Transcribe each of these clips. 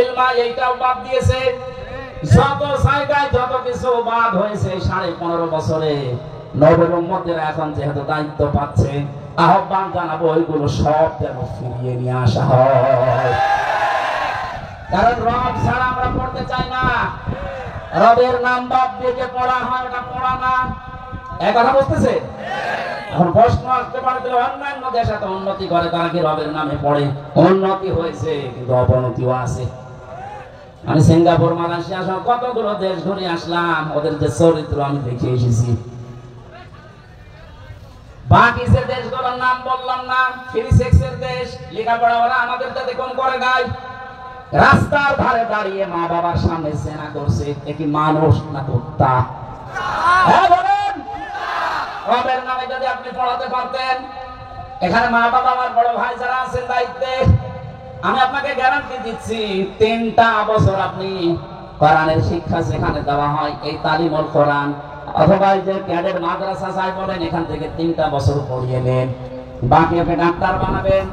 ইলমা এইটাও বাদ দিয়েছে। যত জায়গায় যত কিছু বাদ হয়েছে 15.5 বছরে নবীর উম্মতের এখন যেহেতু দায়িত্ব পাচ্ছে, আহ্বান জানাবো ওইগুলো সব যেন ফিরিয়ে নিয়ে আসা হয়। কারণ রব ছাড়া আমরা পড়তে চাই না। রবের নাম বাদ দিয়ে পড়া হয়, ওটা পড়া না। এক কথা বুঝতেছে? এখন প্রশ্ন আসতে পারে যে অন্যান্য দেশ এত উন্নতি করে, তারা কি রবের নামে পড়ে? উন্নতি হয়েছে কিন্তু অবনতিও আছে। আমি সিঙ্গাপুর, মালয়েশিয়া সহ কতগুলো দেশ ঘুরে আসলাম, ওদের যে চরিত্র আমি দেখে এসেছি। বাকি যে দেশগুলোর নাম বললাম না, ফ্রি সেক্সের দেশ, লেখাপড়া ওরা আমাদের যাতে কম করে নাই। রাস্তার ধারে দাঁড়িয়ে মা বাবার সামনে সেনা করছে, এ কি মানুষ না কুত্তা? হ্যাঁ বলেন। রবের নামে যদি আপনি পড়াতে পারতেন, এখানে মা বাবা আমার বড় ভাই যারা আছেন দায়িত্বে, আমি আপনাকে গ্যারান্টি দিচ্ছি 3টা বছর আপনি কোরআনের শিক্ষা যেখানে দেওয়া হয়, এই তালিমুল কোরআন অথবা এই যে ক্যাডেট মাদ্রাসা চাই বলেন, এখান থেকে 3টা বছর পড়িয়ে নেন। বাকি আপনি ডাক্তার বানাবেন,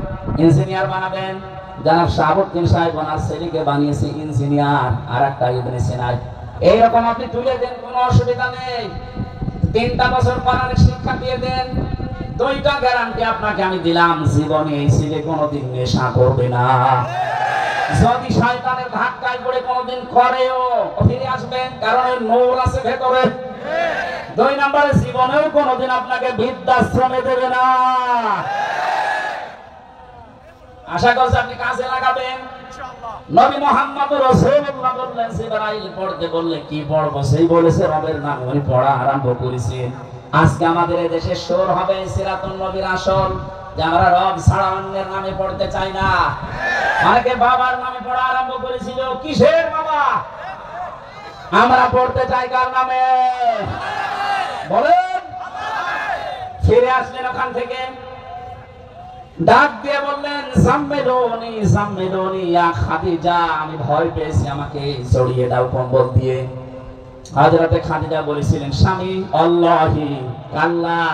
ইঞ্জিনিয়ার বানাবেন। জনাব শাহাবুদ্দিন সাহেব ওনার ছেলেকে বানিয়েছে ইঞ্জিনিয়ার, আর একটা ইবনে সিনা। এইরকম আপনি তুলে দেন, কোনো অসুবিধা নেই। 3টা বছর কোরআনের শিক্ষা দিয়ে দেন, 2টা গ্যারান্টি আপনাকে আমি দিলাম, জীবনে এই ছেলে কোনোদিন নেশা করবে না। যদি শয়তানের ধাক্কায় পড়ে কোনোদিন করেও, ফিরে আসবেন, কারণ এর নূর আছে ভেতরে। 2 নম্বরে জীবনেও কোনোদিন আপনাকে বৃদ্ধাশ্রমে দেবে না। আশা করছি আপনি কাজে লাগাবেন। নবী মুহাম্মদ রাসূলুল্লাহ বললেন, জিবরাইল পড়তে বললে কি পড়বো? সেই বলেছে রবের নাম, উনি পড়া আরম্ভ করেছেন। আজকে আমাদের এই দেশে শুরু হবে সিরাতুন নবীর আসর, যে আমরা রব ছাড়া অন্যের নামে পড়তে চাই না। অনেকে বাবার নামে পড়া আরম্ভ করেছিল। কিসের বাবা? আমরা পড়তে চাই কার নামে? বলেন। ফিরে আসলেন ওখান থেকে, ডাক দিয়ে বললেন, সাম্মিলুনি সাম্মিলুনি ইয়া খাদিজা, আমি ভয় পেয়েছি, আমাকে জড়িয়ে দাও কম্বল দিয়ে। হযরতে খাদিজা বলেছিলেন, স্বামী আল্লাহি আল্লাহ,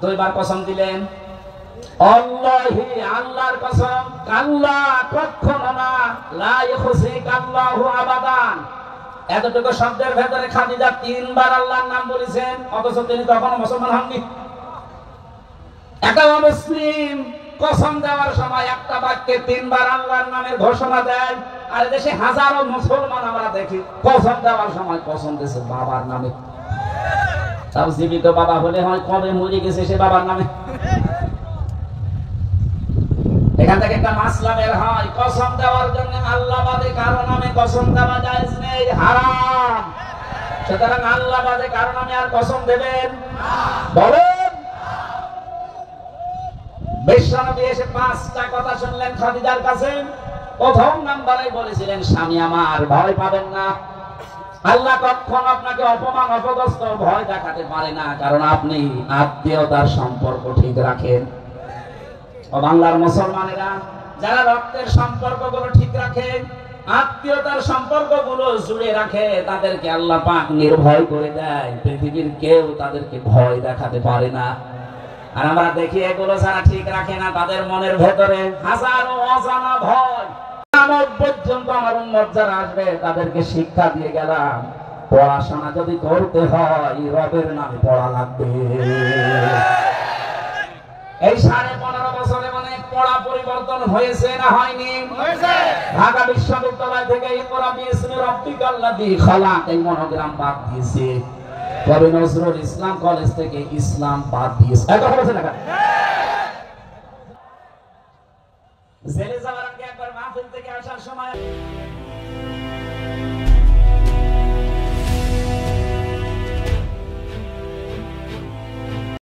2 বার কসম দিলেন, আল্লাহি আল্লাহর কসম, আল্লাহ কখনো না, লা ইখসিক আল্লাহু আবাদান। এতটুকু শব্দের ভেতরে খাদিজা 3 বার আল্লাহর নাম বলেছেন, অথচ তিনি তখনও মুসলমান হননি। একটা মুসলিম কসম দেওয়ার সময় একটা বাক্যে 3 বার আল্লাহর নামের ঘোষণা দেয়, আর দেশে হাজারো মুসলমান আমরা দেখি কসম দেওয়ার সময় কসম দিয়েছে বাবার নামে। তাও জীবিত বাবা হলে হয়, কবে মরে গেছে সে বাবার নামে। এখান থেকে একটা মাসলা বের হয়, কসম দেওয়ার জন্য আল্লাহ বাদে কারো নামে কসম দেওয়া জায়েজ নেই, হারাম। সুতরাং আল্লাহ বাদে কারো নামে আর কসম দেবেন না। বলেন। বিশ্বনবী এসে 5টা কথা শুনলেন খাদিজার কাছে। প্রথম নাম্বারে বলেছিলেন, স্বামী আমার ভয় পাবেন না, আল্লাহ কখনো আপনাকে অপমান অপদস্থ ভয় দেখাতে পারে না, কারণ আপনি আত্মীয়তার সম্পর্ক ঠিক রাখেন। ও বাংলার মুসলমানেরা, যারা রক্তের সম্পর্কগুলো ঠিক রাখে, আত্মীয়তার সম্পর্কগুলো জুড়ে রাখে, তাদেরকে আল্লাহ পাক নির্ভয় করে দেয়। পৃথিবীর কেউ তাদেরকে ভয় দেখাতে পারে না। আর আমরা দেখি এগুলো যারা ঠিক রাখে না, তাদের মনের ভেতরে হাজারো অজানা ভয়। কিয়ামত পর্যন্ত আমার উম্মত যারা আসবে, তাদেরকে শিক্ষা দিয়ে গেলাম, পড়াশোনা যদি করতে হয় রবের নামে পড়া লাগবে। এই 15.5 বছরে অনেক পড়া পরিবর্তন হয়েছে না হয়নি? ঢাকা বিশ্ববিদ্যালয় থেকে ইকরা বিসমি রাব্বিকাল্লাযী খালাক এই মনোগ্রাম বাদ দিয়েছে। কবি নজরুল ইসলাম কলেজ থেকে ইসলাম বাদ দিয়েছে। কথা বলছেন না? জেলে যাওয়ার আগে একবার মাহফিল থেকে আসার সময়